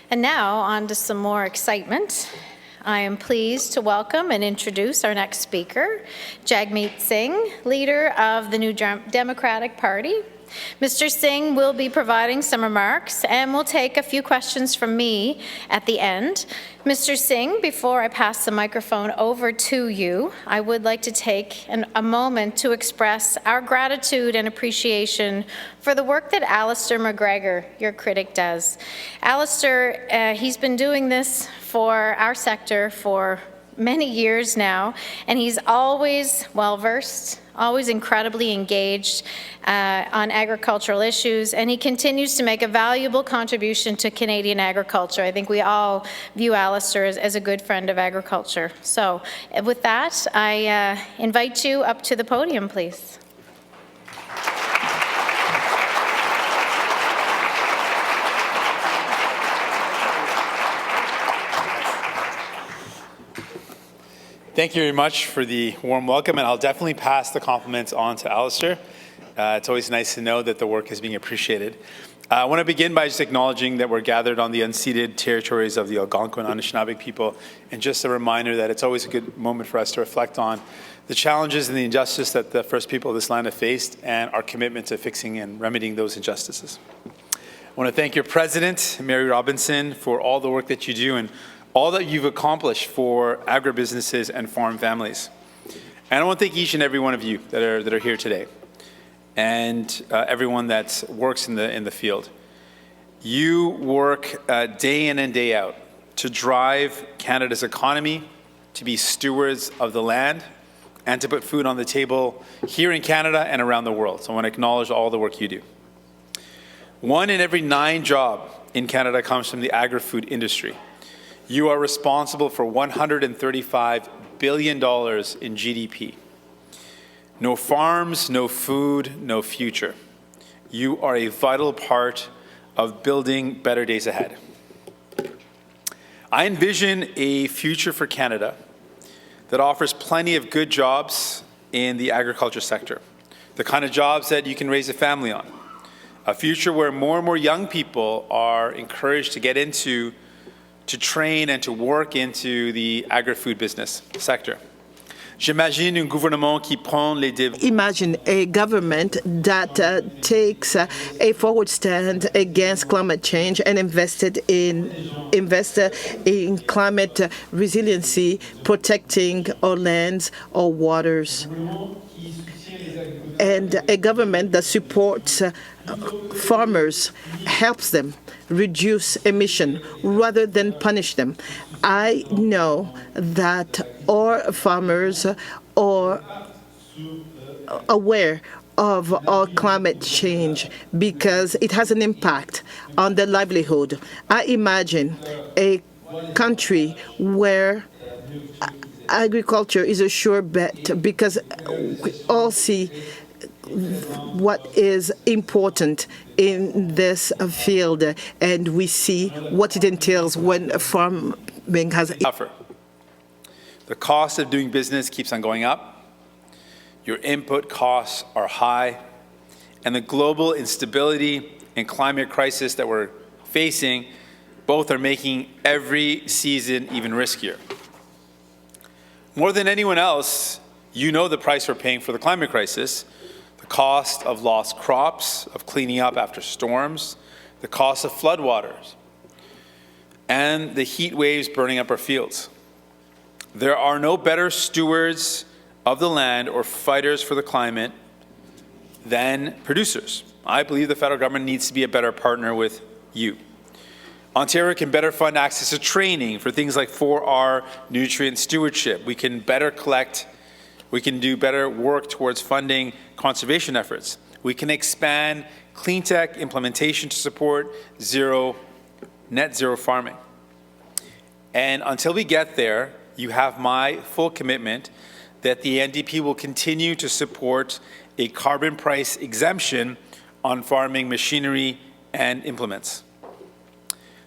And now, on to some more excitement. I am pleased to welcome and introduce our next speaker, Jagmeet Singh, leader of the New Democratic Party. Mr. Singh will be providing some remarks and will take a few questions from me at the end. Mr. Singh, before I pass the microphone over to you, I would like to take a moment to express our gratitude and appreciation for the work that Alistair McGregor, your critic, does. Alistair, he's been doing this for our sector for many years now, and he's always well-versed, always incredibly engaged on agricultural issues, and he continues to make a valuable contribution to Canadian agriculture. I think we all view Alistair as a good friend of agriculture. So with that, I invite you up to the podium, please. Thank you very much for the warm welcome, and I'll definitely pass the compliments on to Alistair. It's always nice to know that the work is being appreciated. I want to begin by just acknowledging that we're gathered on the unceded territories of the Algonquin Anishinaabe people, and just a reminder that it's always a good moment for us to reflect on the challenges and the injustice that the First People of this land have faced, and our commitment to fixing and remedying those injustices. I want to thank your president, Mary Robinson, for all the work that you do and all that you've accomplished for agribusinesses and farm families. And I want to thank each and every one of you that are here today, and everyone that works in the field. You work day in and day out to drive Canada's economy, to be stewards of the land, and to put food on the table here in Canada and around the world. So I want to acknowledge all the work you do. 1 in every 9 jobs in Canada comes from the agri-food industry. You are responsible for $135 billion in GDP. No farms, no food, no future. You are a vital part of building better days ahead. I envision a future for Canada that offers plenty of good jobs in the agriculture sector, the kind of jobs that you can raise a family on. A future where more and more young people are encouraged to get into, to train and to work into the agri-food business sector. Imagine a government that takes a forward stand against climate change and invest in climate resiliency, protecting our lands, our waters, and a government that supports farmers, helps them reduce emission rather than punish them. I know that our farmers are aware of our climate change because it has an impact on their livelihood. I imagine a country where agriculture is a sure bet because we all see what is important in this field, and we see what it entails when farming has tougher. The cost of doing business keeps on going up. Your input costs are high, and the global instability and climate crisis that we're facing both are making every season even riskier. More than anyone else, you know the price we're paying for the climate crisis. The cost of lost crops, of cleaning up after storms, the cost of floodwaters, and the heat waves burning up our fields. There are no better stewards of the land or fighters for the climate than producers. I believe the federal government needs to be a better partner with you. Ontario can better fund access to training for things like 4R nutrient stewardship. We can better collect. We can do better work towards funding conservation efforts. We can expand clean tech implementation to support net zero farming. And until we get there, you have my full commitment that the NDP will continue to support a carbon price exemption on farming machinery and implements.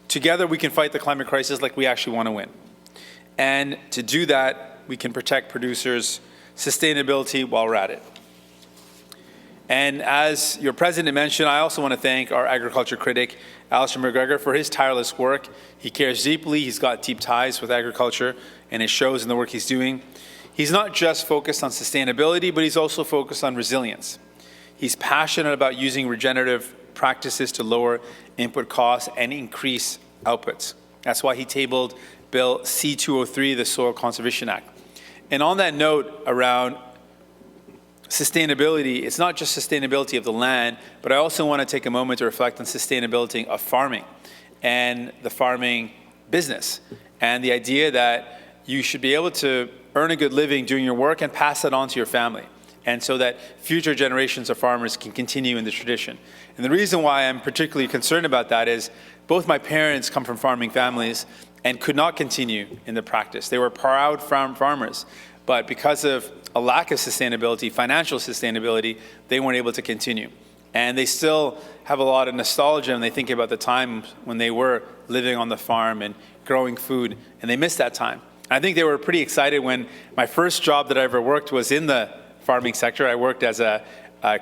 Together, we can fight the climate crisis like we actually want to win. And to do that, we can protect producers' sustainability while we're at it. And as your president mentioned, I also want to thank our agriculture critic, Alistair McGregor, for his tireless work. He cares deeply, he's got deep ties with agriculture, and it shows in the work he's doing. He's not just focused on sustainability, but he's also focused on resilience. He's passionate about using regenerative practices to lower input costs and increase outputs. That's why he tabled Bill C-203, the Soil Conservation Act. And on that note around sustainability, it's not just sustainability of the land, but I also want to take a moment to reflect on sustainability of farming and the farming business, and the idea that you should be able to earn a good living doing your work and pass it on to your family, and so that future generations of farmers can continue in the tradition. And the reason why I'm particularly concerned about that is both my parents come from farming families and could not continue in the practice. They were proud farmers, but because of a lack of sustainability, financial sustainability, they weren't able to continue. And they still have a lot of nostalgia when they think about the time when they were living on the farm and growing food, and they miss that time. I think they were pretty excited when my first job that I ever worked was in the farming sector. I worked as a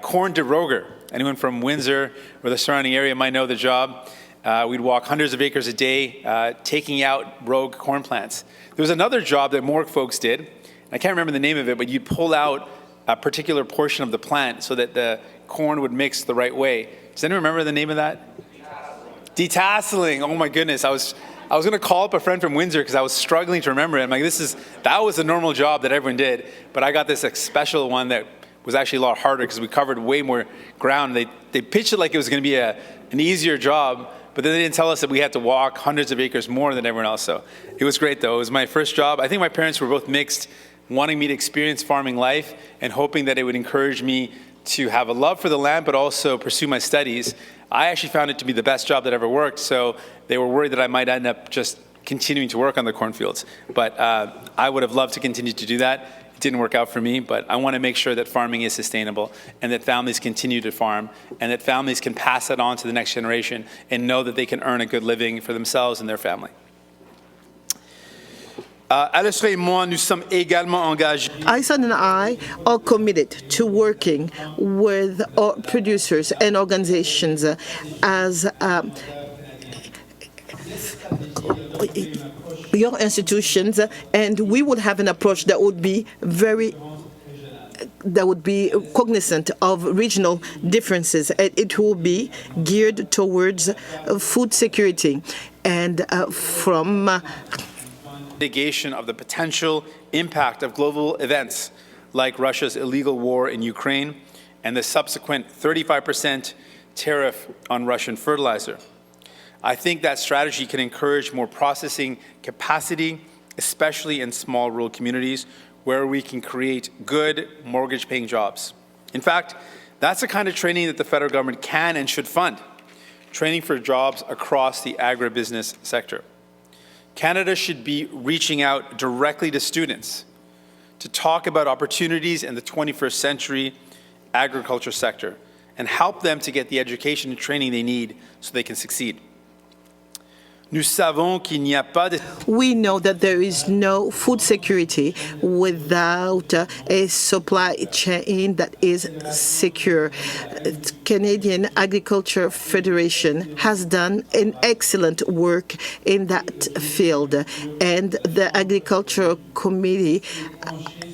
corn deroger. Anyone from Windsor or the surrounding area might know the job. We'd walk hundreds of acres a day, taking out rogue corn plants. There was another job that more folks did. I can't remember the name of it, but you'd pull out a particular portion of the plant so that the corn would mix the right way. Does anyone remember the name of that? Detasseling. Oh my goodness. I was going to call up a friend from Windsor because I was struggling to remember it. I'm like, that was a normal job that everyone did, but I got this special one that was actually a lot harder because we covered way more ground. They pitched it like it was going to be an easier job, but then they didn't tell us that we had to walk hundreds of acres more than everyone else. So it was great, though. It was my first job. I think my parents were both mixed, wanting me to experience farming life and hoping that it would encourage me to have a love for the land, but also pursue my studies. I actually found it to be the best job that ever worked, so they were worried that I might end up just continuing to work on the cornfields. But I would have loved to continue to do that. It didn't work out for me, but I want to make sure that farming is sustainable and that families continue to farm and that families can pass it on to the next generation and know that they can earn a good living for themselves and their family. Alistair et moi, nous sommes également engagés. Aysad and I are committed to working with our producers and organizations as your institutions, and we would have an approach that would be cognizant of regional differences. It will be geared towards food security and from mitigation of the potential impact of global events like Russia's illegal war in Ukraine and the subsequent 35% tariff on Russian fertilizer. I think that strategy can encourage more processing capacity, especially in small rural communities where we can create good mortgage-paying jobs. In fact, that's the kind of training that the federal government can and should fund, training for jobs across the agribusiness sector. Canada should be reaching out directly to students to talk about opportunities in the 21st century agriculture sector and help them to get the education and training they need so they can succeed. We know that there is no food security without a supply chain that is secure. Canadian Agriculture Federation has done an excellent work in that field, and the Agricultural Committee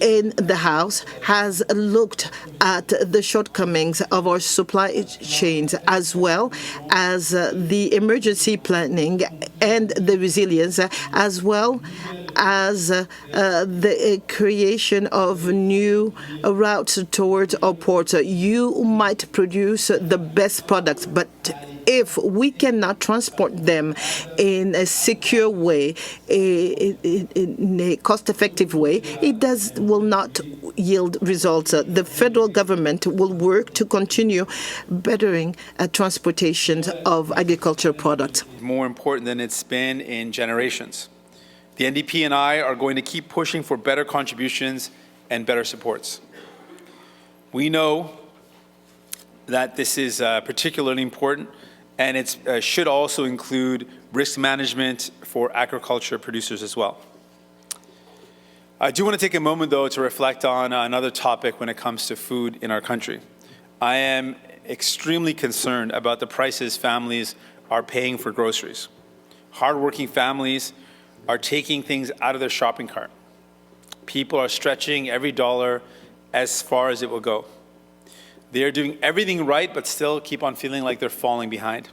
in the House has looked at the shortcomings of our supply chains as well as the emergency planning and the resilience, as well as the creation of new routes towards our ports. You might produce the best products, but if we cannot transport them in a secure way, in a cost-effective way, it will not yield results. The federal government will work to continue bettering transportation of agricultural products. More important than it's been in generations. The NDP and I are going to keep pushing for better contributions and better supports. We know that this is particularly important, and it should also include risk management for agriculture producers as well. I do want to take a moment, though, to reflect on another topic when it comes to food in our country. I am extremely concerned about the prices families are paying for groceries. Hardworking families are taking things out of their shopping cart. People are stretching every dollar as far as it will go. They are doing everything right, but still keep on feeling like they're falling behind.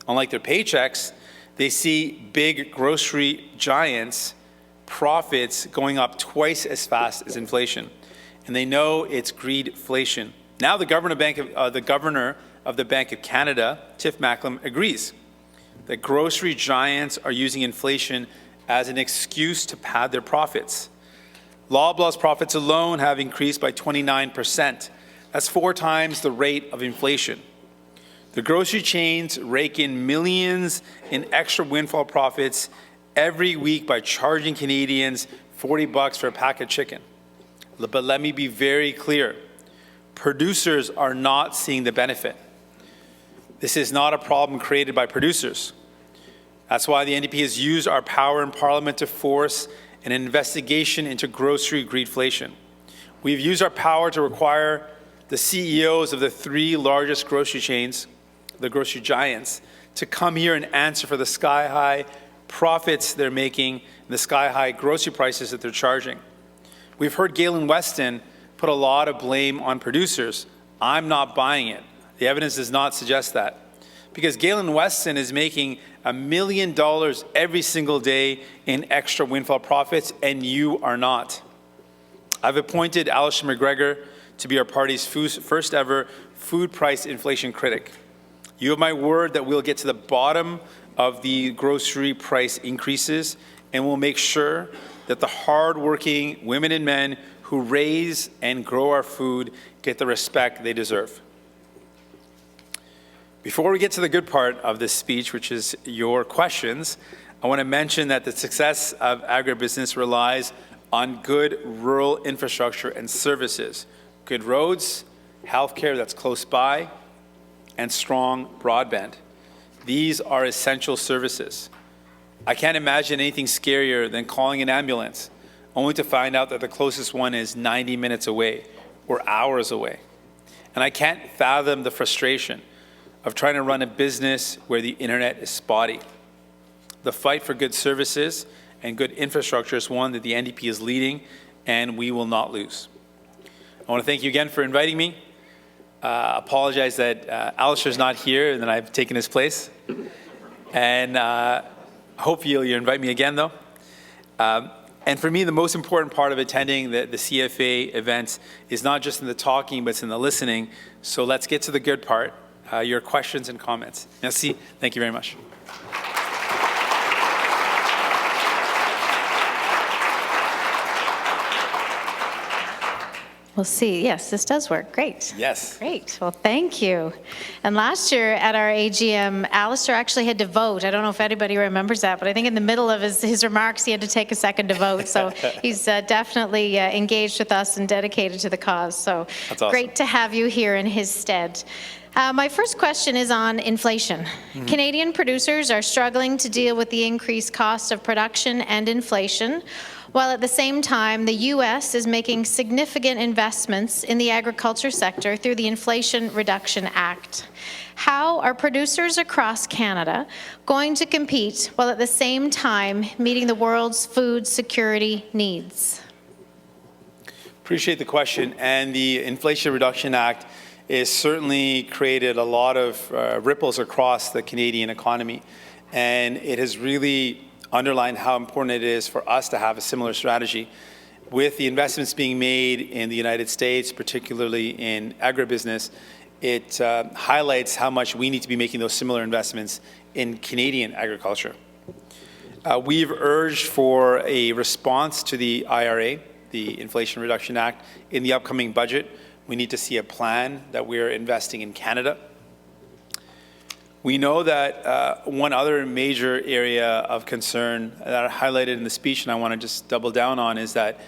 Unlike their paychecks, they see big grocery giants' profits going up twice as fast as inflation. And they know it's greedflation. Now the governor of the Bank of Canada, Tiff Macklem, agrees that grocery giants are using inflation as an excuse to pad their profits. Loblaw's profits alone have increased by 29%. That's 4 times the rate of inflation. The grocery chains rake in millions in extra windfall profits every week by charging Canadians $40 for a pack of chicken. But let me be very clear. Producers are not seeing the benefit. This is not a problem created by producers. That's why the NDP has used our power in Parliament to force an investigation into grocery greedflation. We've used our power to require the CEOs of the 3 largest grocery chains, the grocery giants, to come here and answer for the sky-high profits they're making and the sky-high grocery prices that they're charging. We've heard Galen Weston put a lot of blame on producers. I'm not buying it. The evidence does not suggest that. Because Galen Weston is making $1 million every single day in extra windfall profits, and you are not. I've appointed Alison McGregor to be our party's first ever food price inflation critic. You have my word that we'll get to the bottom of the grocery price increases, and we'll make sure that the hardworking women and men who raise and grow our food get the respect they deserve. Before we get to the good part of this speech, which is your questions, I want to mention that the success of agribusiness relies on good rural infrastructure and services, good roads, healthcare that's close by, and strong broadband. These are essential services. I can't imagine anything scarier than calling an ambulance, only to find out that the closest one is 90 minutes away or hours away. And I can't fathom the frustration of trying to run a business where the internet is spotty. The fight for good services and good infrastructure is one that the NDP is leading, and we will not lose. I want to thank you again for inviting me. Apologize that Alistair's not here and that I've taken his place. And hope you'll invite me again, though. And for me, the most important part of attending the CFA events is not just in the talking, but it's in the listening. So let's get to the good part, your questions and comments. Merci. Thank you very much. We'll see. Yes, this does work. Great. Yes. Great. Well, thank you. And last year at our AGM, Alistair actually had to vote. I don't know if anybody remembers that, but I think in the middle of his remarks, he had to take a second to vote. So he's definitely engaged with us and dedicated to the cause. So that's awesome. Great to have you here in his stead. My first question is on inflation. Mm-hmm. Canadian producers are struggling to deal with the increased cost of production and inflation, while at the same time, the U.S. is making significant investments in the agriculture sector through the Inflation Reduction Act. How are producers across Canada going to compete while at the same time meeting the world's food security needs? Appreciate the question. And the Inflation Reduction Act has certainly created a lot of ripples across the Canadian economy. And it has really underline how important it is for us to have a similar strategy. With the investments being made in the United States, particularly in agribusiness, it highlights how much we need to be making those similar investments in Canadian agriculture. We've urged for a response to the IRA, the Inflation Reduction Act, in the upcoming budget. We need to see a plan that we're investing in Canada. We know that one other major area of concern that I highlighted in the speech, and I want to just double down on, is that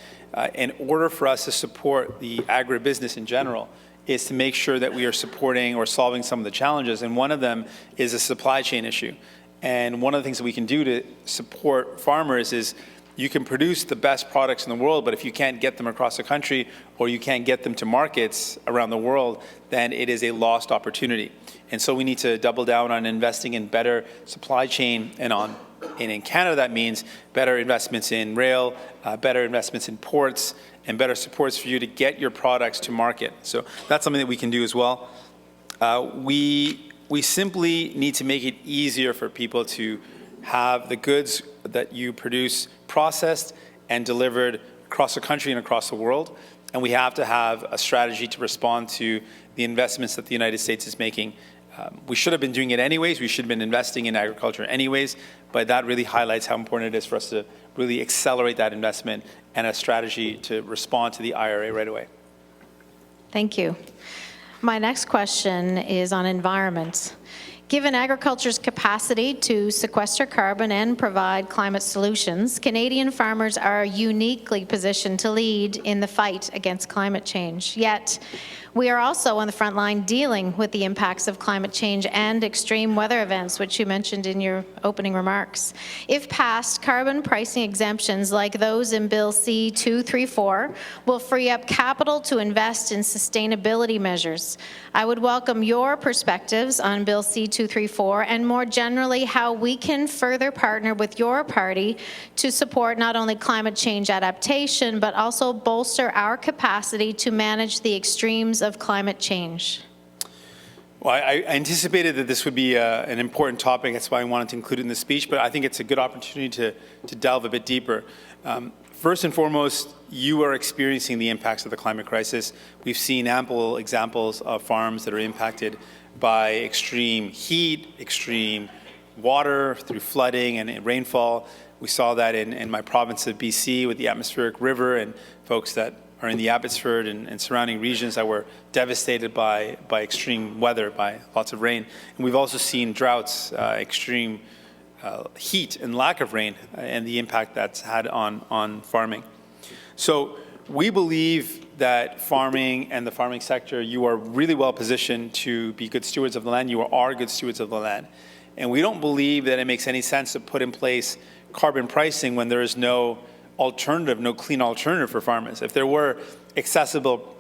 in order for us to support the agribusiness in general, is to make sure that we are supporting or solving some of the challenges. And one of them is a supply chain issue. And one of the things that we can do to support farmers is You can produce the best products in the world, but if you can't get them across the country or you can't get them to markets around the world, then it is a lost opportunity. And so we need to double down on investing in better supply chain and in Canada that means better investments in rail, better investments in ports, and better supports for you to get your products to market. So that's something that we can do as well. We simply need to make it easier for people to have the goods that you produce processed and delivered across the country and across the world. And we have to have a strategy to respond to the investments that the United States is making. We should have been doing it anyways. We should have been investing in agriculture anyways, but that really highlights how important it is for us to really accelerate that investment and a strategy to respond to the IRA right away. Thank you. My next question is on environment. Given agriculture's capacity to sequester carbon and provide climate solutions, Canadian farmers are uniquely positioned to lead in the fight against climate change. Yet, we are also on the front line dealing with the impacts of climate change and extreme weather events, which you mentioned in your opening remarks. If passed, carbon pricing exemptions like those in Bill C-234 will free up capital to invest in sustainability measures. I would welcome your perspectives on Bill C-234 and more generally how we can further partner with your party to support not only climate change adaptation, but also bolster our capacity to manage the extremes of climate change. Well, I anticipated that this would be an important topic. That's why I wanted to include it in the speech, but I think it's a good opportunity to delve a bit deeper. First and foremost, you are experiencing the impacts of the climate crisis. We've seen ample examples of farms that are impacted by extreme heat, extreme water through flooding and rainfall. We saw that in my province of BC with the atmospheric river and folks that are in the Abbotsford and surrounding regions that were devastated by extreme weather, by lots of rain. And we've also seen droughts, extreme heat and lack of rain, and the impact that's had on farming. So we believe that farming and the farming sector, you are really well positioned to be good stewards of the land. You are good stewards of the land. And we don't believe that it makes any sense to put in place carbon pricing when there is no alternative, no clean alternative for farmers. If there were accessible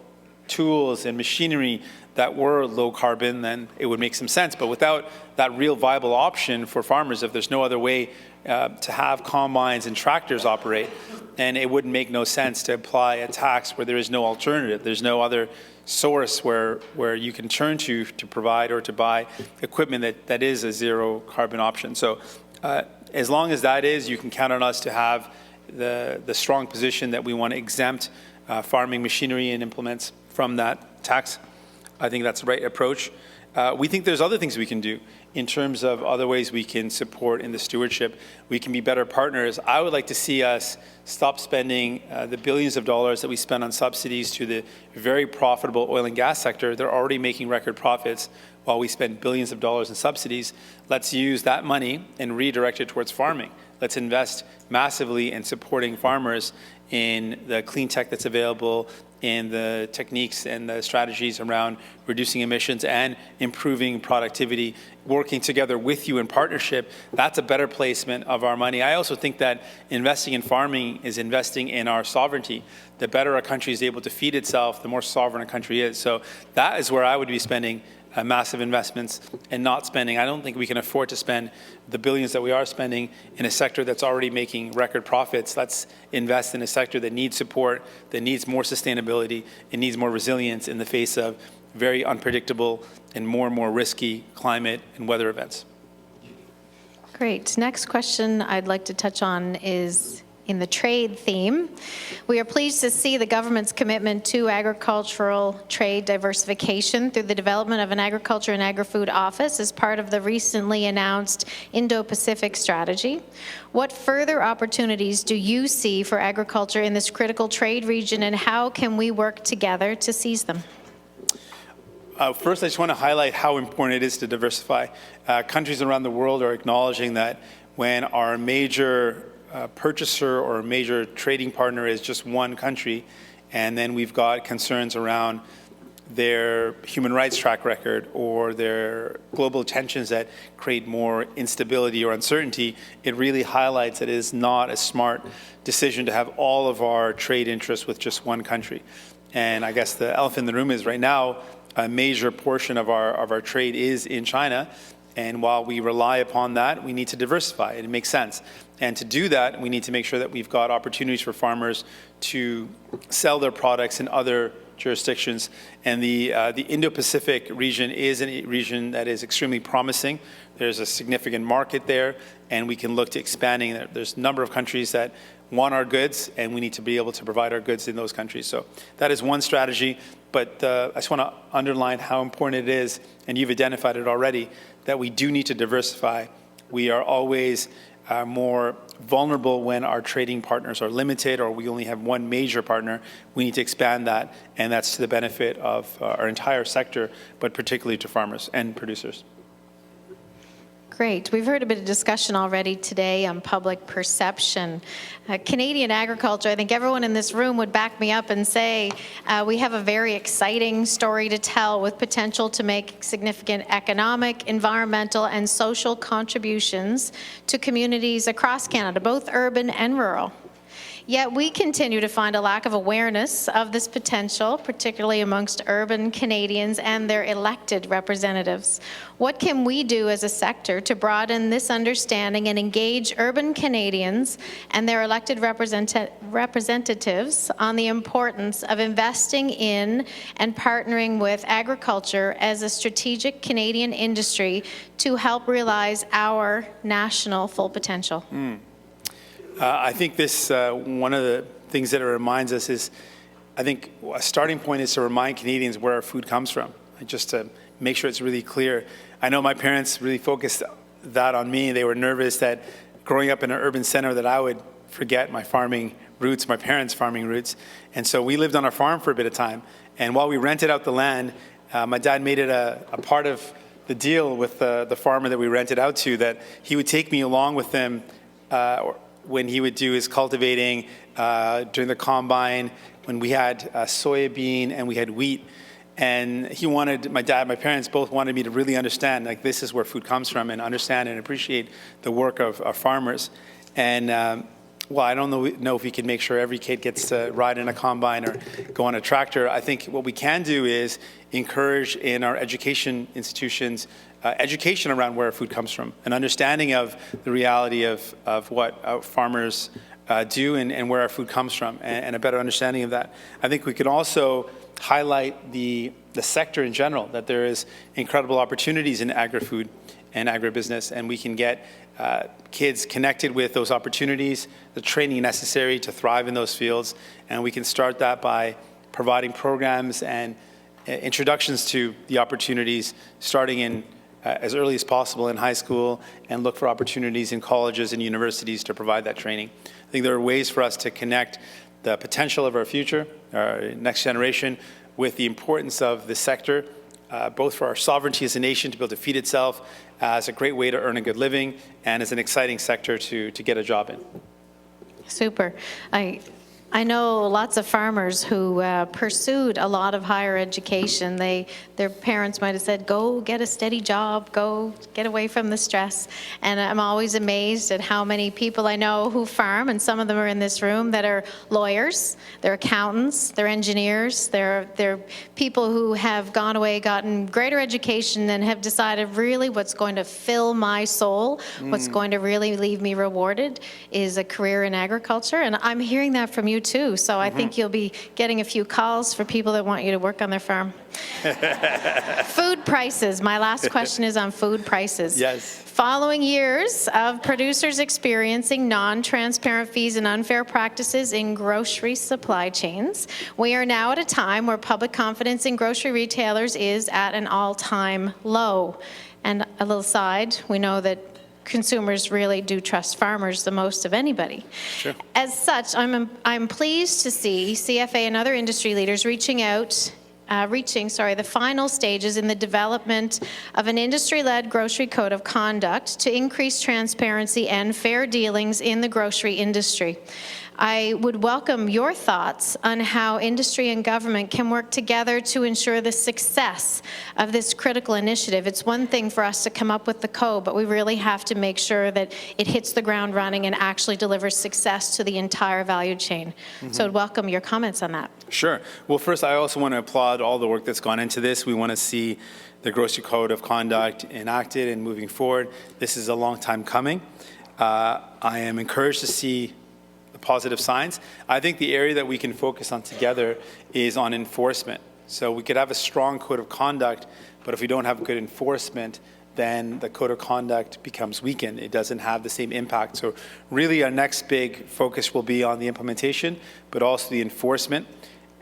tools and machinery that were low carbon, then it would make some sense. But without that real viable option for farmers, if there's no other way to have combines and tractors operate, then it wouldn't make no sense to apply a tax where there is no alternative. There's no other source where you can turn to provide or to buy equipment that is a zero carbon option. So as long as that is, you can count on us to have the strong position that we want to exempt farming machinery and implements from that tax. I think that's the right approach. We think there's other things we can do in terms of other ways we can support in the stewardship. We can be better partners. I would like to see us stop spending the billions of dollars that we spend on subsidies to the very profitable oil and gas sector. They're already making record profits while we spend billions of dollars in subsidies. Let's use that money and redirect it towards farming. Let's invest massively in supporting farmers in the clean tech that's available, in the techniques and the strategies around reducing emissions and improving productivity, working together with you in partnership. That's a better placement of our money. I also think that investing in farming is investing in our sovereignty. The better a country is able to feed itself, the more sovereign a country is. So that is where I would be spending massive investments and not spending. I don't think we can afford to spend the billions that we are spending in a sector that's already making record profits. Let's invest in a sector that needs support, that needs more sustainability, and needs more resilience in the face of very unpredictable and more risky climate and weather events. Great. Next question I'd like to touch on is in the trade theme. We are pleased to see the government's commitment to agricultural trade diversification through the development of an Agriculture and Agri-Food Office as part of the recently announced Indo-Pacific strategy. What further opportunities do you see for agriculture in this critical trade region, and how can we work together to seize them? First, I just want to highlight how important it is to diversify. Countries around the world are acknowledging that when our major purchaser or a major trading partner is just one country, and then we've got concerns around their human rights track record or their global tensions that create more instability or uncertainty, it really highlights that it is not a smart decision to have all of our trade interests with just one country. And I guess the elephant in the room is right now, a major portion of our trade is in China. And while we rely upon that, we need to diversify. It makes sense. And to do that, we need to make sure that we've got opportunities for farmers to sell their products in other jurisdictions. And the Indo-Pacific region is a region that is extremely promising. There's a significant market there, and we can look to expanding. There's a number of countries that want our goods, and we need to be able to provide our goods in those countries. So that is one strategy. But I just want to underline how important it is, and you've identified it already, that we do need to diversify. We are always more vulnerable when our trading partners are limited or we only have one major partner. We need to expand that, and that's to the benefit of our entire sector, but particularly to farmers and producers. Great. We've heard a bit of discussion already today on public perception. Canadian agriculture, I think everyone in this room would back me up and say we have a very exciting story to tell with potential to make significant economic, environmental, and social contributions to communities across Canada, both urban and rural. Yet we continue to find a lack of awareness of this potential, particularly amongst urban Canadians and their elected representatives. What can we do as a sector to broaden this understanding and engage urban Canadians and their elected representatives on the importance of investing in and partnering with agriculture as a strategic Canadian industry to help realize our national full potential? I think this, one of the things that it reminds us is, I think a starting point is to remind Canadians where our food comes from, just to make sure it's really clear. I know my parents really focused that on me. They were nervous that growing up in an urban center that I would forget my farming roots, my parents' farming roots. And so we lived on our farm for a bit of time. And while we rented out the land, my dad made it a part of the deal with the farmer that we rented out to that he would take me along with him when he would do his cultivating during the combine, when we had soybean and we had wheat. And he wanted, my dad, my parents both wanted me to really understand, like, this is where food comes from, and understand and appreciate the work of farmers. And well, I don't know if we can make sure every kid gets to ride in a combine or go on a tractor. I think what we can do is encourage in our education institutions education around where food comes from, an understanding of the reality of what farmers do and where our food comes from, and a better understanding of that. I think we could also highlight the sector in general, that there is incredible opportunities in agri-food and agribusiness, and we can get kids connected with those opportunities, the training necessary to thrive in those fields, and we can start that by providing programs and introductions to the opportunities starting in as early as possible in high school, and look for opportunities in colleges and universities to provide that training. I think there are ways for us to connect the potential of our future, our next generation, with the importance of the sector, both for our sovereignty as a nation to be able to feed itself, as a great way to earn a good living, and as an exciting sector to get a job in. Super. I know lots of farmers who pursued a lot of higher education. Their parents might have said, go get a steady job, go get away from the stress. And I'm always amazed at how many people I know who farm, and some of them are in this room, that are lawyers, they're accountants, they're engineers, they're people who have gone away, gotten greater education, and have decided really what's going to fill my soul, what's going to really leave me rewarded is a career in agriculture. And I'm hearing that from you too, so I think you'll be getting a few calls for people that want you to work on their farm. Food prices. My last question is on food prices. Yes. Following years of producers experiencing non-transparent fees and unfair practices in grocery supply chains, we are now at a time where public confidence in grocery retailers is at an all-time low. And a little side, we know that consumers really do trust farmers the most of anybody. Sure. As such, I'm pleased to see CFA and other industry leaders reaching out the final stages in the development of an industry-led grocery code of conduct to increase transparency and fair dealings in the grocery industry. I would welcome your thoughts on how industry and government can work together to ensure the success of this critical initiative. It's one thing for us to come up with the code, but we really have to make sure that it hits the ground running and actually delivers success to the entire value chain. So I'd welcome your comments on that. Sure. Well, first, I also want to applaud all the work that's gone into this. We want to see the Grocery Code of Conduct enacted and moving forward. This is a long time coming. I am encouraged to see the positive signs. I think the area that we can focus on together is on enforcement. So we could have a strong code of conduct, but if we don't have good enforcement, then the code of conduct becomes weakened. It doesn't have the same impact. So really our next big focus will be on the implementation, but also the enforcement.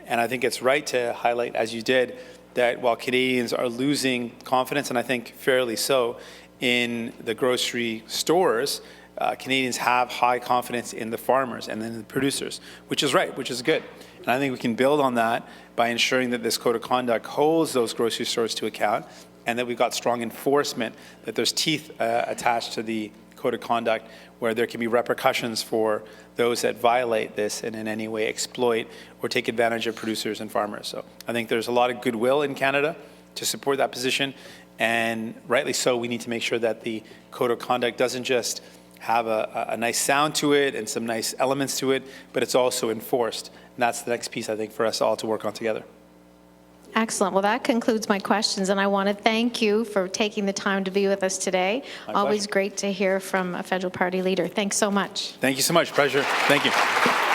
And I think it's right to highlight, as you did, that while Canadians are losing confidence, and I think fairly so, in the grocery stores, Canadians have high confidence in the farmers and then the producers, which is right, which is good. And I think we can build on that by ensuring that this code of conduct holds those grocery stores to account and that we've got strong enforcement, that there's teeth attached to the code of conduct where there can be repercussions for those that violate this and in any way exploit or take advantage of producers and farmers. So I think there's a lot of goodwill in Canada to support that position, and rightly so, we need to make sure that the code of conduct doesn't just have a nice sound to it and some nice elements to it, but it's also enforced. And that's the next piece, I think, for us all to work on together. Excellent. Well, that concludes my questions, and I want to thank you for taking the time to be with us today. My Always pleasure. great to hear from a federal party leader. Thanks so much. Thank you so much. Pleasure. Thank you.